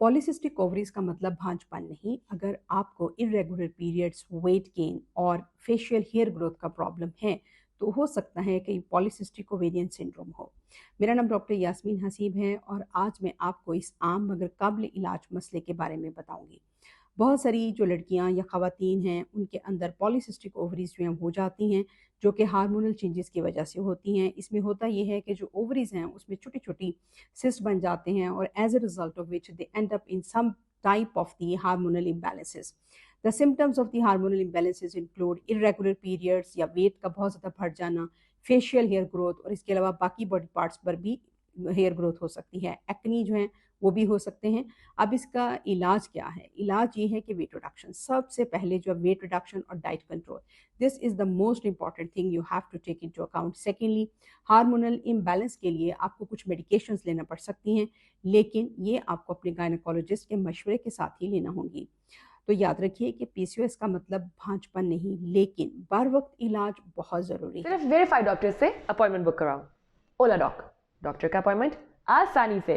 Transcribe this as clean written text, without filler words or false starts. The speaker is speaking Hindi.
पॉलीसिस्टिक ओवरीज का मतलब भांजपन नहीं। अगर आपको इरेगुलर पीरियड्स, वेट गेन और फेशियल हेयर ग्रोथ का प्रॉब्लम है तो हो सकता है कि पॉलीसिस्टिक ओवेरियन सिंड्रोम हो। मेरा नाम डॉक्टर यास्मीन हसीब है और आज मैं आपको इस आम मगर काबिल इलाज मसले के बारे में बताऊंगी। बहुत सारी जो लड़कियां या ख़वातीन हैं उनके अंदर पॉलीसिस्टिक ओवरीज जो हैं हो जाती हैं, जो कि हार्मोनल चेंजेस की वजह से होती हैं। इसमें होता ये है कि जो ओवरीज हैं उसमें छोटी छोटी सिस्ट बन जाते हैं और as a result of which they end up in some type of the hormonal imbalances. The symptoms of the hormonal imbalances include irregular periods या वेट का बहुत ज़्यादा बढ़ जाना, फेशियल हेयर ग्रोथ और इसके अलावा बाकी बॉडी पार्ट्स पर भी हेयर ग्रोथ हो सकती है। एक्नी जो है वो भी हो सकते हैं। अब इसका इलाज क्या है? इलाज ये है कि वेट रिडक्शन सबसे पहले, जो वेट रिडक्शन और diet control, this is the most important thing you have to take into account. Secondly, hormonal imbalance के लिए आपको कुछ मेडिकेशंस लेना पड़ सकती हैं, लेकिन ये आपको अपने गायनेकोलॉजिस्ट के मशवरे के साथ ही लेना होंगी। तो याद रखिए कि पीसीओएस का मतलब भांजपन नहीं, लेकिन बर वक्त इलाज बहुत ज़रूरी है। सिर्फ वेरीफाइड डॉक्टर से अपॉइंटमेंट बुक कराओ। ओला डॉक, डॉक्टर का अपॉइंटमेंट आसानी से।